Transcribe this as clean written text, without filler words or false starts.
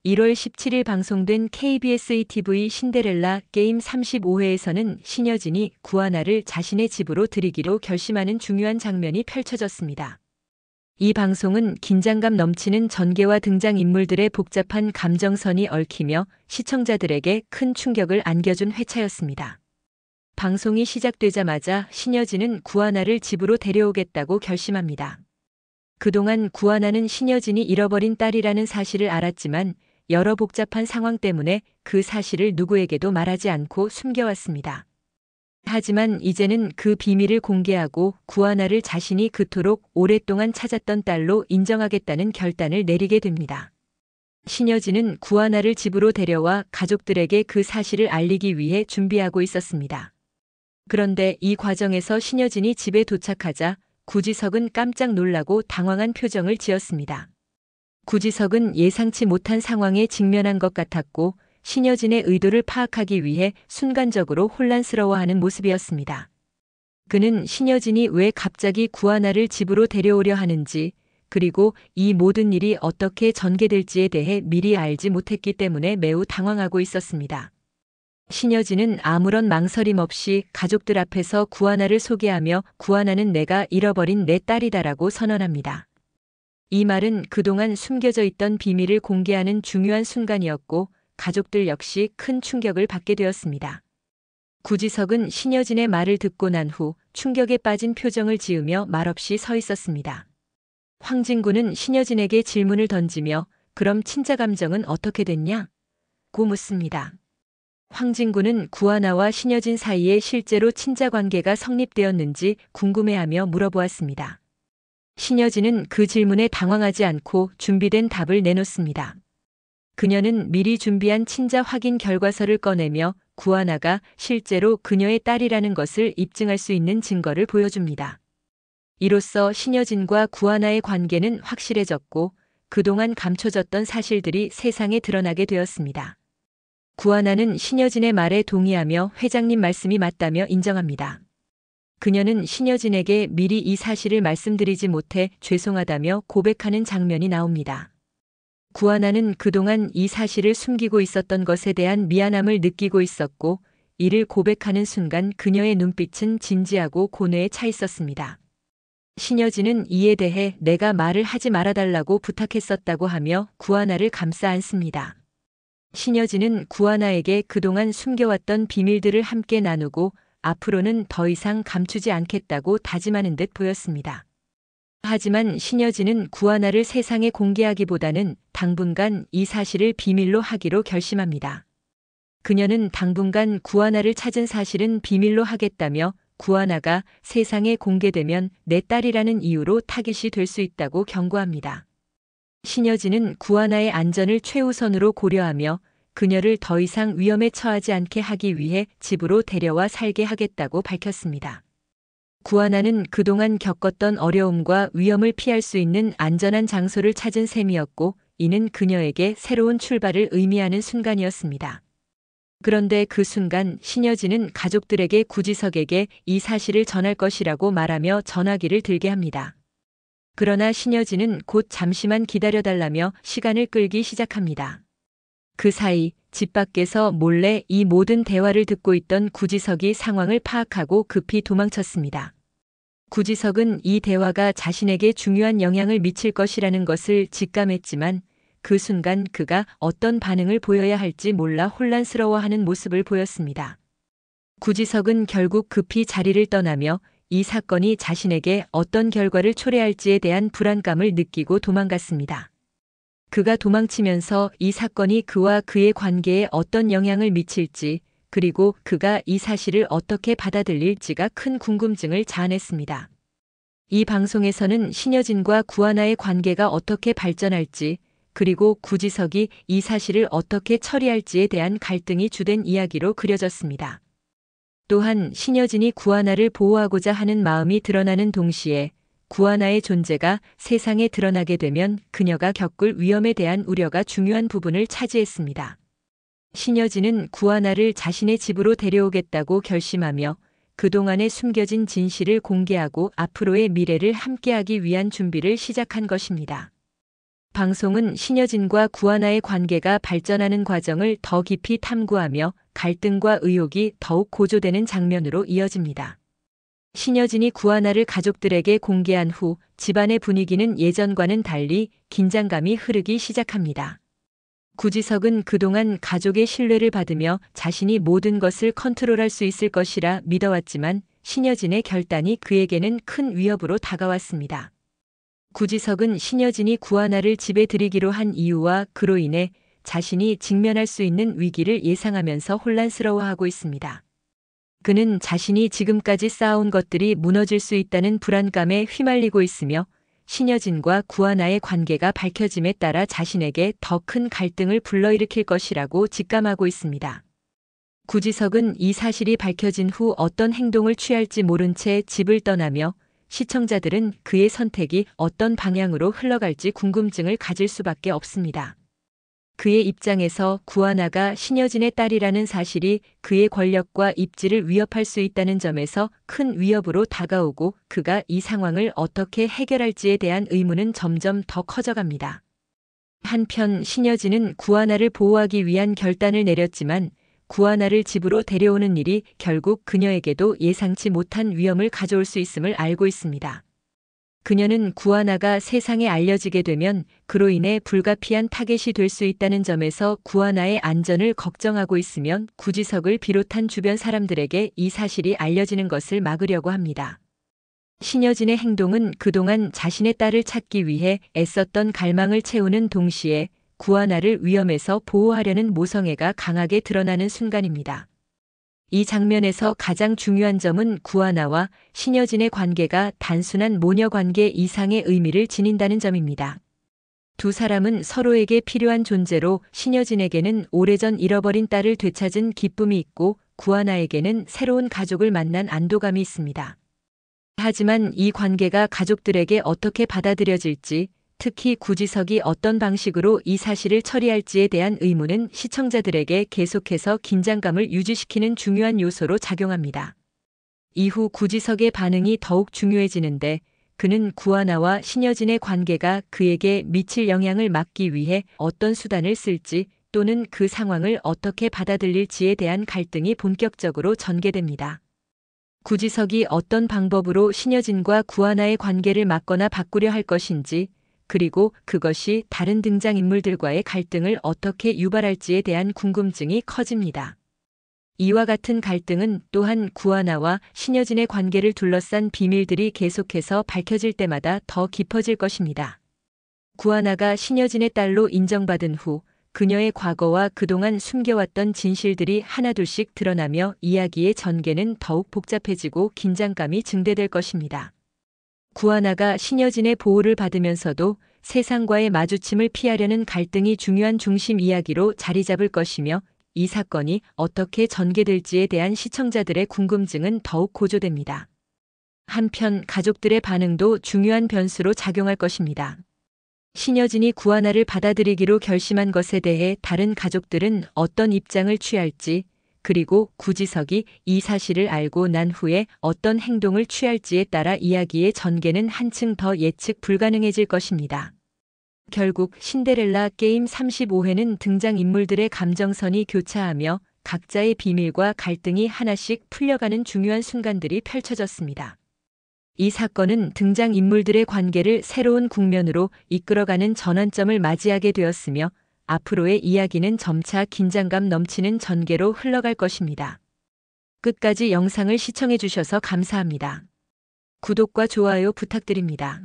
1월 17일 방송된 KBS ETV 신데렐라 게임 35회에서는 신여진이 구하나를 자신의 집으로 들이기로 결심하는 중요한 장면이 펼쳐졌습니다. 이 방송은 긴장감 넘치는 전개와 등장인물들의 복잡한 감정선이 얽히며 시청자들에게 큰 충격을 안겨준 회차였습니다. 방송이 시작되자마자 신여진은 구하나를 집으로 데려오겠다고 결심합니다. 그동안 구하나는 신여진이 잃어버린 딸이라는 사실을 알았지만 여러 복잡한 상황 때문에 그 사실을 누구에게도 말하지 않고 숨겨왔습니다. 하지만 이제는 그 비밀을 공개하고 구하나를 자신이 그토록 오랫동안 찾았던 딸로 인정하겠다는 결단을 내리게 됩니다. 신여진은 구하나를 집으로 데려와 가족들에게 그 사실을 알리기 위해 준비하고 있었습니다. 그런데 이 과정에서 신여진이 집에 도착하자 구지석은 깜짝 놀라고 당황한 표정을 지었습니다. 구지석은 예상치 못한 상황에 직면한 것 같았고 신여진의 의도를 파악하기 위해 순간적으로 혼란스러워하는 모습이었습니다. 그는 신여진이 왜 갑자기 구하나를 집으로 데려오려 하는지, 그리고 이 모든 일이 어떻게 전개될지에 대해 미리 알지 못했기 때문에 매우 당황하고 있었습니다. 신여진은 아무런 망설임 없이 가족들 앞에서 구하나를 소개하며 구하나는 내가 잃어버린 내 딸이다라고 선언합니다. 이 말은 그동안 숨겨져 있던 비밀을 공개하는 중요한 순간이었고 가족들 역시 큰 충격을 받게 되었습니다. 구지석은 신여진의 말을 듣고 난 후 충격에 빠진 표정을 지으며 말없이 서 있었습니다. 황진구는 신여진에게 질문을 던지며 그럼 친자 감정은 어떻게 됐냐? 고 묻습니다. 황진구는 구하나와 신여진 사이에 실제로 친자 관계가 성립되었는지 궁금해하며 물어보았습니다. 신여진은 그 질문에 당황하지 않고 준비된 답을 내놓습니다. 그녀는 미리 준비한 친자 확인 결과서를 꺼내며 구하나가 실제로 그녀의 딸이라는 것을 입증할 수 있는 증거를 보여줍니다. 이로써 신여진과 구하나의 관계는 확실해졌고 그동안 감춰졌던 사실들이 세상에 드러나게 되었습니다. 구하나는 신여진의 말에 동의하며 회장님 말씀이 맞다며 인정합니다. 그녀는 신여진에게 미리 이 사실을 말씀드리지 못해 죄송하다며 고백하는 장면이 나옵니다. 구하나는 그동안 이 사실을 숨기고 있었던 것에 대한 미안함을 느끼고 있었고 이를 고백하는 순간 그녀의 눈빛은 진지하고 고뇌에 차 있었습니다. 신여진은 이에 대해 내가 말을 하지 말아달라고 부탁했었다고 하며 구하나를 감싸 안습니다. 신여진은 구하나에게 그동안 숨겨왔던 비밀들을 함께 나누고 앞으로는 더 이상 감추지 않겠다고 다짐하는 듯 보였습니다. 하지만 신여진은 구하나를 세상에 공개하기보다는 당분간 이 사실을 비밀로 하기로 결심합니다. 그녀는 당분간 구하나를 찾은 사실은 비밀로 하겠다며 구하나가 세상에 공개되면 내 딸이라는 이유로 타깃이 될 수 있다고 경고합니다. 신여진은 구하나의 안전을 최우선으로 고려하며 그녀를 더 이상 위험에 처하지 않게 하기 위해 집으로 데려와 살게 하겠다고 밝혔습니다. 구하나는 그동안 겪었던 어려움과 위험을 피할 수 있는 안전한 장소를 찾은 셈이었고 이는 그녀에게 새로운 출발을 의미하는 순간이었습니다. 그런데 그 순간 신여진은 가족들에게 구지석에게 이 사실을 전할 것이라고 말하며 전화기를 들게 합니다. 그러나 신여진은 곧 잠시만 기다려달라며 시간을 끌기 시작합니다. 그 사이 집 밖에서 몰래 이 모든 대화를 듣고 있던 구지석이 상황을 파악하고 급히 도망쳤습니다. 구지석은 이 대화가 자신에게 중요한 영향을 미칠 것이라는 것을 직감했지만 그 순간 그가 어떤 반응을 보여야 할지 몰라 혼란스러워하는 모습을 보였습니다. 구지석은 결국 급히 자리를 떠나며 이 사건이 자신에게 어떤 결과를 초래할지에 대한 불안감을 느끼고 도망갔습니다. 그가 도망치면서 이 사건이 그와 그의 관계에 어떤 영향을 미칠지 그리고 그가 이 사실을 어떻게 받아들일지가 큰 궁금증을 자아냈습니다. 이 방송에서는 신여진과 구하나의 관계가 어떻게 발전할지 그리고 구지석이 이 사실을 어떻게 처리할지에 대한 갈등이 주된 이야기로 그려졌습니다. 또한 신여진이 구하나를 보호하고자 하는 마음이 드러나는 동시에 구하나의 존재가 세상에 드러나게 되면 그녀가 겪을 위험에 대한 우려가 중요한 부분을 차지했습니다. 신여진은 구하나를 자신의 집으로 데려오겠다고 결심하며 그동안에 숨겨진 진실을 공개하고 앞으로의 미래를 함께하기 위한 준비를 시작한 것입니다. 방송은 신여진과 구하나의 관계가 발전하는 과정을 더 깊이 탐구하며 갈등과 의혹이 더욱 고조되는 장면으로 이어집니다. 신여진이 구하나를 가족들에게 공개한 후 집안의 분위기는 예전과는 달리 긴장감이 흐르기 시작합니다. 구지석은 그동안 가족의 신뢰를 받으며 자신이 모든 것을 컨트롤할 수 있을 것이라 믿어왔지만 신여진의 결단이 그에게는 큰 위협으로 다가왔습니다. 구지석은 신여진이 구하나를 집에 들이기로 한 이유와 그로 인해 자신이 직면할 수 있는 위기를 예상하면서 혼란스러워하고 있습니다. 그는 자신이 지금까지 쌓아온 것들이 무너질 수 있다는 불안감에 휘말리고 있으며 신여진과 구하나의 관계가 밝혀짐에 따라 자신에게 더 큰 갈등을 불러일으킬 것이라고 직감하고 있습니다. 구지석은 이 사실이 밝혀진 후 어떤 행동을 취할지 모른 채 집을 떠나며 시청자들은 그의 선택이 어떤 방향으로 흘러갈지 궁금증을 가질 수밖에 없습니다. 그의 입장에서 구하나가 신여진의 딸이라는 사실이 그의 권력과 입지를 위협할 수 있다는 점에서 큰 위협으로 다가오고 그가 이 상황을 어떻게 해결할지에 대한 의문은 점점 더 커져갑니다. 한편 신여진은 구하나를 보호하기 위한 결단을 내렸지만 구하나를 집으로 데려오는 일이 결국 그녀에게도 예상치 못한 위험을 가져올 수 있음을 알고 있습니다. 그녀는 구하나가 세상에 알려지게 되면 그로 인해 불가피한 타겟이 될 수 있다는 점에서 구하나의 안전을 걱정하고 있으면 구지석을 비롯한 주변 사람들에게 이 사실이 알려지는 것을 막으려고 합니다. 신여진의 행동은 그동안 자신의 딸을 찾기 위해 애썼던 갈망을 채우는 동시에 구하나를 위험에서 보호하려는 모성애가 강하게 드러나는 순간입니다. 이 장면에서 가장 중요한 점은 구하나와 신여진의 관계가 단순한 모녀 관계 이상의 의미를 지닌다는 점입니다. 두 사람은 서로에게 필요한 존재로 신여진에게는 오래전 잃어버린 딸을 되찾은 기쁨이 있고 구하나에게는 새로운 가족을 만난 안도감이 있습니다. 하지만 이 관계가 가족들에게 어떻게 받아들여질지, 특히 구지석이 어떤 방식으로 이 사실을 처리할지에 대한 의문은 시청자들에게 계속해서 긴장감을 유지시키는 중요한 요소로 작용합니다. 이후 구지석의 반응이 더욱 중요해지는데 그는 구하나와 신여진의 관계가 그에게 미칠 영향을 막기 위해 어떤 수단을 쓸지 또는 그 상황을 어떻게 받아들일지에 대한 갈등이 본격적으로 전개됩니다. 구지석이 어떤 방법으로 신여진과 구하나의 관계를 막거나 바꾸려 할 것인지, 그리고 그것이 다른 등장인물들과의 갈등을 어떻게 유발할지에 대한 궁금증이 커집니다. 이와 같은 갈등은 또한 구하나와 신여진의 관계를 둘러싼 비밀들이 계속해서 밝혀질 때마다 더 깊어질 것입니다. 구하나가 신여진의 딸로 인정받은 후 그녀의 과거와 그동안 숨겨왔던 진실들이 하나둘씩 드러나며 이야기의 전개는 더욱 복잡해지고 긴장감이 증대될 것입니다. 구하나가 신여진의 보호를 받으면서도 세상과의 마주침을 피하려는 갈등이 중요한 중심 이야기로 자리 잡을 것이며 이 사건이 어떻게 전개될지에 대한 시청자들의 궁금증은 더욱 고조됩니다. 한편 가족들의 반응도 중요한 변수로 작용할 것입니다. 신여진이 구하나를 받아들이기로 결심한 것에 대해 다른 가족들은 어떤 입장을 취할지, 그리고 구지석이 이 사실을 알고 난 후에 어떤 행동을 취할지에 따라 이야기의 전개는 한층 더 예측 불가능해질 것입니다. 결국 신데렐라 게임 35회는 등장인물들의 감정선이 교차하며 각자의 비밀과 갈등이 하나씩 풀려가는 중요한 순간들이 펼쳐졌습니다. 이 사건은 등장인물들의 관계를 새로운 국면으로 이끌어가는 전환점을 맞이하게 되었으며 앞으로의 이야기는 점차 긴장감 넘치는 전개로 흘러갈 것입니다. 끝까지 영상을 시청해 주셔서 감사합니다. 구독과 좋아요 부탁드립니다.